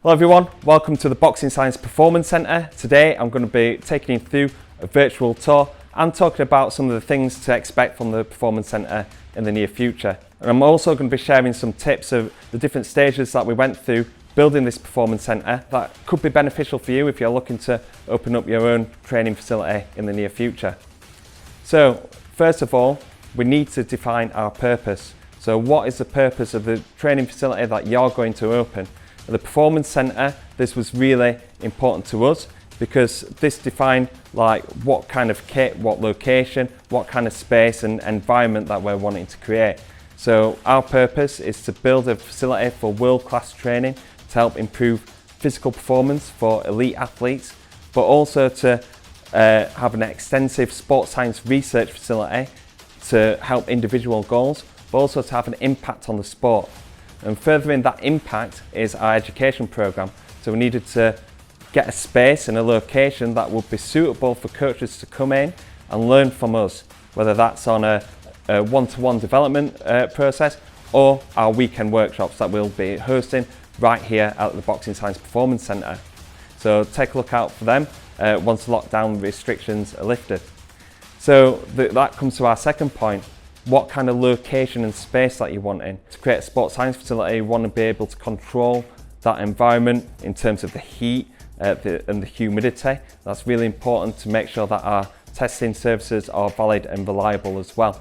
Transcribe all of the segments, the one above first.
Hello everyone, welcome to the Boxing Science Performance Centre. Today I'm going to be taking you through a virtual tour and talking about some of the things to expect from the Performance Centre in the near future. And I'm also going to be sharing some tips of the different stages that we went through building this Performance Centre that could be beneficial for you if you're looking to open up your own training facility in the near future. So first of all, we need to define our purpose. So what is the purpose of the training facility that you're going to open? At the Performance Centre, this was really important to us because this defined like what kind of kit, what location, what kind of space and environment that we're wanting to create. So our purpose is to build a facility for world-class training to help improve physical performance for elite athletes, but also to have an extensive sports science research facility to help individual goals, but also to have an impact on the sport. And furthering that impact is our education program. So we needed to get a space and a location that would be suitable for coaches to come in and learn from us, whether that's on a one-to-one development process or our weekend workshops that we'll be hosting right here at the Boxing Science Performance Centre. So take a look out for them once lockdown restrictions are lifted. So that comes to our second point. What kind of location and space that you want in. To create a sports science facility, you want to be able to control that environment in terms of the heat and the humidity. That's really important to make sure that our testing services are valid and reliable as well.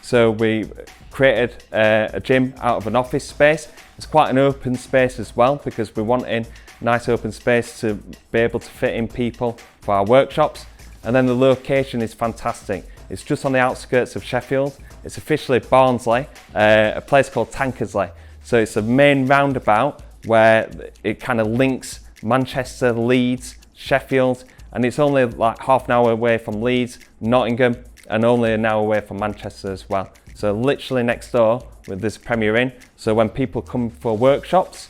So we created a gym out of an office space. It's quite an open space as well because we're wanting nice open space to be able to fit in people for our workshops. And then the location is fantastic. It's just on the outskirts of Sheffield. It's officially Barnsley, a place called Tankersley. So it's a main roundabout where it kind of links Manchester, Leeds, Sheffield, and it's only like half an hour away from Leeds, Nottingham, and only an hour away from Manchester as well. So literally next door with this Premier Inn. So when people come for workshops,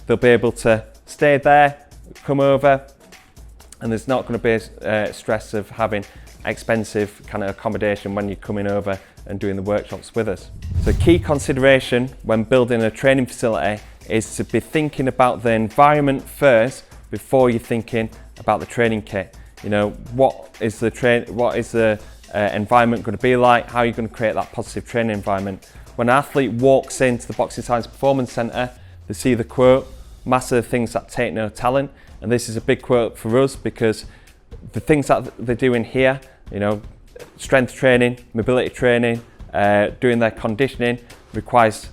they'll be able to stay there, come over, and there's not going to be a stress of having expensive kind of accommodation when you're coming over and doing the workshops with us. So key consideration when building a training facility is to be thinking about the environment first before you're thinking about the training kit. You know, what is the environment going to be like? How are you going to create that positive training environment? When an athlete walks into the Boxing Science Performance Centre, they see the quote, "Master the things that take no talent." And this is a big quote for us because the things that they're doing here, you know, strength training, mobility training, doing their conditioning requires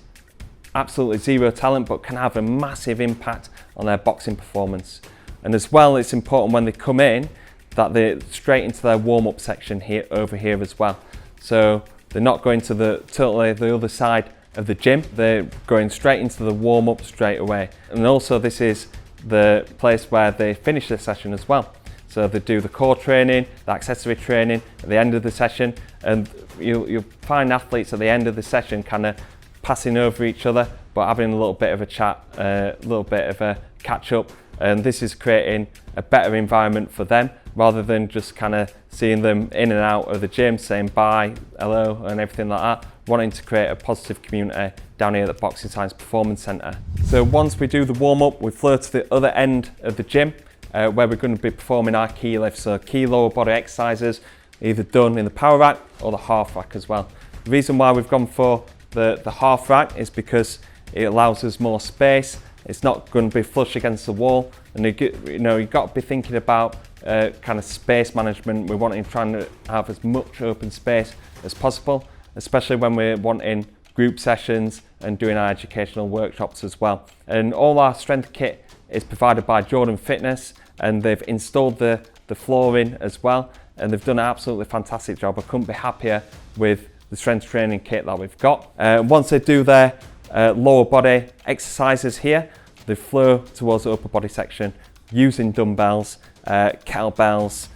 absolutely zero talent but can have a massive impact on their boxing performance. And as well, it's important when they come in that they're straight into their warm-up section here over here as well. So they're not going to totally the other side of the gym, they're going straight into the warm-up straight away. And also this is the place where they finish the session as well. So they do the core training, the accessory training at the end of the session, and you'll find athletes at the end of the session kind of passing over each other, but having a little bit of a chat, a little bit of a catch up, and this is creating a better environment for them rather than just kind of seeing them in and out of the gym saying bye, hello, and everything like that, wanting to create a positive community down here at the Boxing Science Performance Centre. So once we do the warm-up, we flow to the other end of the gym, where we're going to be performing our key lifts, so key lower body exercises, either done in the power rack or the half rack as well. The reason why we've gone for the half rack is because it allows us more space. It's not going to be flush against the wall, and you've got to be thinking about kind of space management. We're trying to have as much open space as possible, especially when we're wanting group sessions and doing our educational workshops as well. And all our strength kit is provided by Jordan Fitness, and they've installed the flooring as well, and they've done an absolutely fantastic job. I couldn't be happier with the strength training kit that we've got. Once they do their lower body exercises here, they flow towards the upper body section using dumbbells, kettlebells,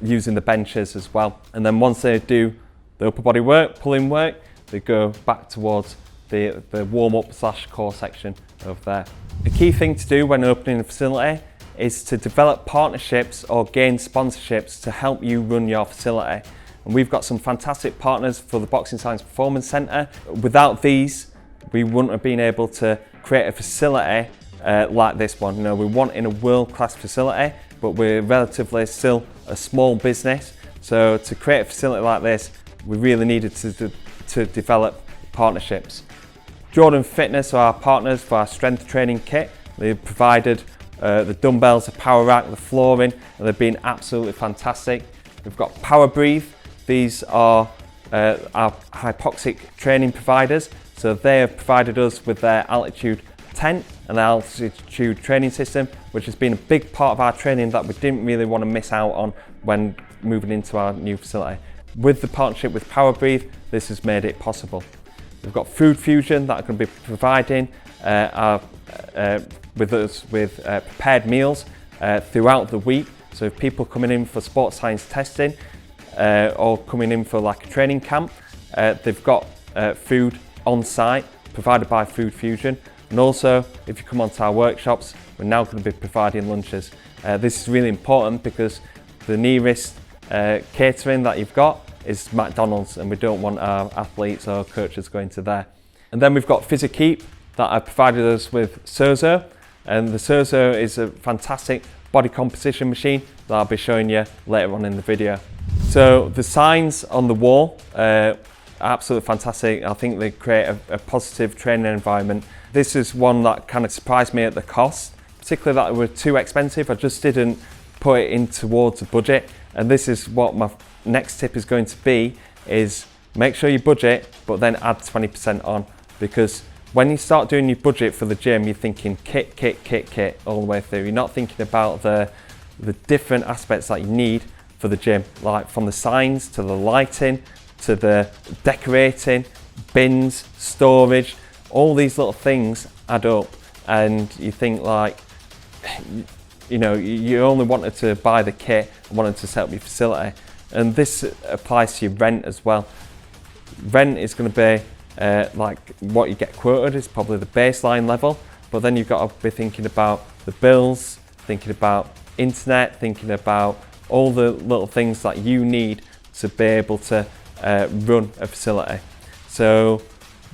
using the benches as well. And then once they do the upper body work, pulling work, they go back towards the warm-up / core section over there. The key thing to do when opening a facility is to develop partnerships or gain sponsorships to help you run your facility. And we've got some fantastic partners for the Boxing Science Performance Centre. Without these, we wouldn't have been able to create a facility like this one. You know, we want in a world-class facility, but we're relatively still a small business. So to create a facility like this, we really needed to develop partnerships. Jordan Fitness are our partners for our strength training kit. They provided the dumbbells, the power rack, the flooring, and they've been absolutely fantastic. We've got Power Breathe. These are our hypoxic training providers. So they have provided us with their altitude tent and their altitude training system, which has been a big part of our training that we didn't really want to miss out on when moving into our new facility. With the partnership with Power Breathe, this has made it possible. We've got Food Fusion that are going to be providing with us with prepared meals throughout the week. So if people coming in for sports science testing or coming in for like a training camp, they've got food on site provided by Food Fusion. And also, if you come onto our workshops, we're now going to be providing lunches. This is really important because the nearest catering that you've got is McDonald's, and we don't want our athletes or coaches going to there. And then we've got PhysiKeep that have provided us with Sozo, and the Sozo is a fantastic body composition machine that I'll be showing you later on in the video. So the signs on the wall are absolutely fantastic. I think they create a positive training environment. This is one that kind of surprised me at the cost, particularly that they were too expensive. I just didn't put it in towards a budget, and this is what my next tip is going to be, is make sure you budget but then add 20% on, because when you start doing your budget for the gym, you're thinking kit all the way through. You're not thinking about the different aspects that you need for the gym, like from the signs to the lighting to the decorating, bins, storage. All these little things add up, and you think like, you know, you only wanted to buy the kit and wanted to set up your facility. And this applies to your rent as well. Rent is going to be like what you get quoted is probably the baseline level, but then you've got to be thinking about the bills, thinking about internet, thinking about all the little things that you need to be able to run a facility. So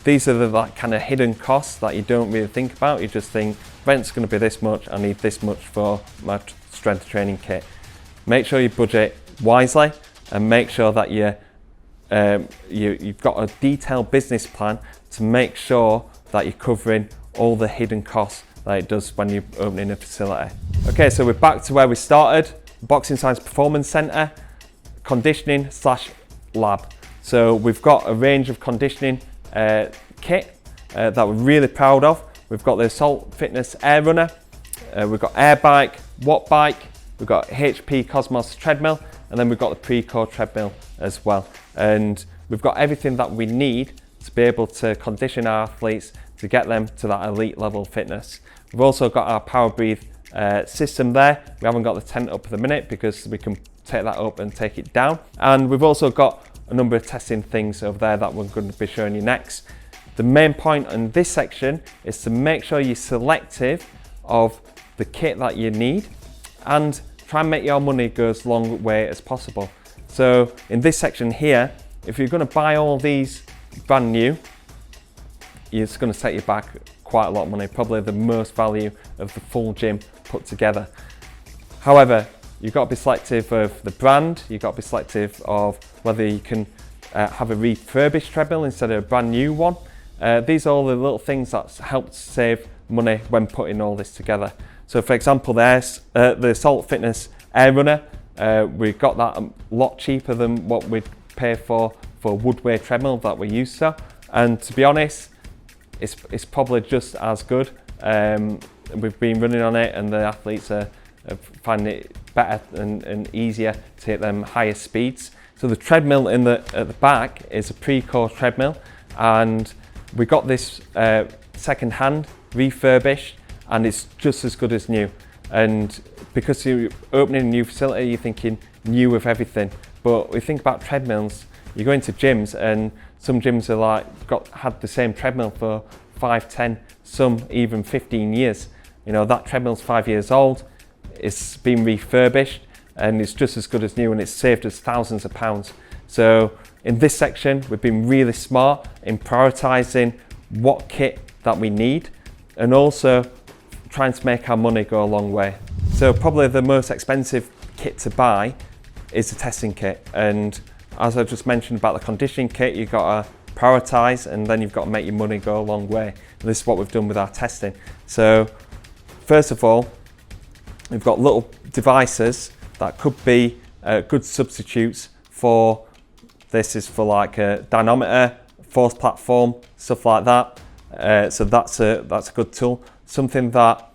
these are the like kind of hidden costs that you don't really think about. You just think rent's going to be this much, I need this much for my strength training kit. Make sure you budget wisely and make sure that you've got a detailed business plan to make sure that you're covering all the hidden costs that it does when you're opening a facility. Okay, so we're back to where we started, Boxing Science Performance Centre, conditioning / lab. So we've got a range of conditioning kit that we're really proud of. We've got the Assault Fitness Air Runner, we've got Air Bike, Watt Bike, we've got HP Cosmos treadmill, and then we've got the Precore treadmill as well. And we've got everything that we need to be able to condition our athletes to get them to that elite level fitness. We've also got our Power Breathe system there. We haven't got the tent up at the minute because we can take that up and take it down. And we've also got a number of testing things over there that we're going to be showing you next. The main point in this section is to make sure you're selective of the kit that you need and try and make your money go as long way as possible. So in this section here, if you're going to buy all these brand new, it's going to set you back quite a lot of money, probably the most value of the full gym put together. However, you've got to be selective of the brand, you've got to be selective of whether you can have a refurbished treadmill instead of a brand new one. These are all the little things that help save money when putting all this together. So for example, there's the Assault Fitness Air Runner. We got that a lot cheaper than what we'd pay for a Woodway treadmill that we're used to. And to be honest, it's probably just as good. We've been running on it and the athletes are finding it better and easier to hit them higher speeds. So the treadmill at the back is a Precore treadmill, and we got this second hand, refurbished, and it's just as good as new. And because you're opening a new facility, you're thinking new of everything. But we think about treadmills, you go into gyms and some gyms are like had the same treadmill for 5, 10, some even 15 years. You know, that treadmill's 5 years old, it's been refurbished, and it's just as good as new, and it's saved us thousands of pounds. So in this section, we've been really smart in prioritizing what kit that we need, and also trying to make our money go a long way. So probably the most expensive kit to buy is the testing kit, and as I just mentioned about the conditioning kit, you've got to prioritise, and then you've got to make your money go a long way. And this is what we've done with our testing. So first of all, we've got little devices that could be good substitutes for, this is for like a dynamometer, force platform, stuff like that. So that's a good tool, something that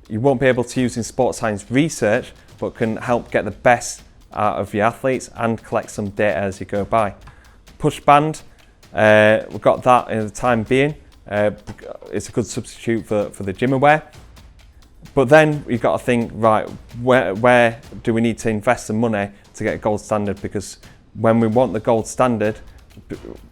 you won't be able to use in sports science research, but can help get the best out of your athletes and collect some data as you go by. Push band, we've got that in the time being. It's a good substitute for the gym wear. But then you've got to think, right, where do we need to invest the money to get a gold standard? Because when we want the gold standard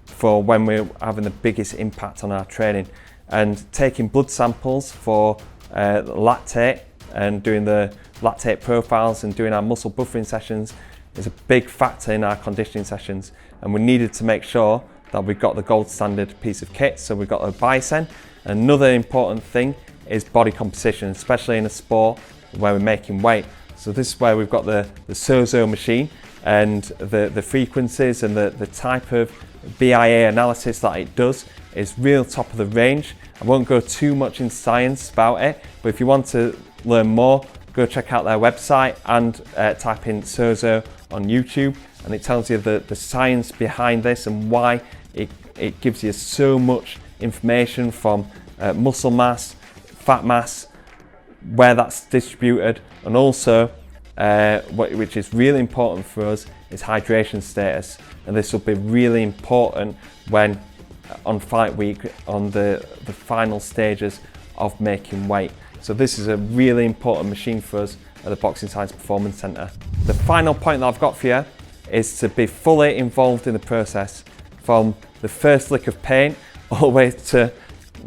for when we're having the biggest impact on our training, and taking blood samples for lactate and doing the lactate profiles and doing our muscle buffering sessions is a big factor in our conditioning sessions. And we needed to make sure that we've got the gold standard piece of kit. So we've got a bison. Another important thing is body composition, especially in a sport where we're making weight. So this is where we've got the Sozo machine, and the frequencies and the type of BIA analysis that it does is real top of the range. I won't go too much in science about it, but if you want to learn more, go check out their website and type in Sozo on YouTube, and it tells you the science behind this and why it gives you so much information from muscle mass, fat mass, where that's distributed, and also which is really important for us is hydration status. And this will be really important when on fight week, on the final stages of making weight. So this is a really important machine for us at the Boxing Science Performance Centre. The final point that I've got for you is to be fully involved in the process, from the first lick of paint all the way to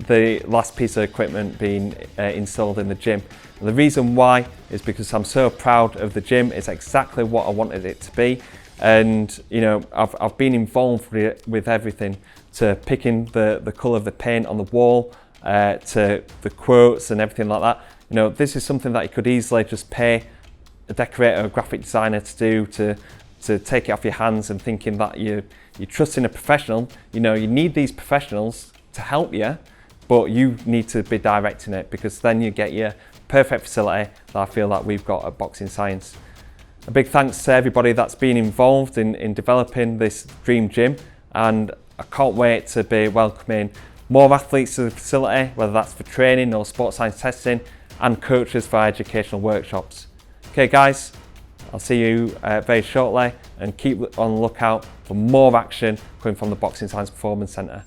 the last piece of equipment being installed in the gym. And the reason why is because I'm so proud of the gym. It's exactly what I wanted it to be. And you know, I've been involved with everything, to picking the colour of the paint on the wall, to the quotes and everything like that. You know, this is something that you could easily just pay a decorator or graphic designer to do, to take it off your hands, and thinking that you're trusting a professional. You know, you need these professionals to help you, but you need to be directing it, because then you get your perfect facility that I feel that we've got at Boxing Science. A big thanks to everybody that's been involved in developing this dream gym, and I can't wait to be welcoming more athletes to the facility, whether that's for training or sports science testing, and coaches for educational workshops. Okay guys, I'll see you very shortly, and keep on the lookout for more action coming from the Boxing Science Performance Centre.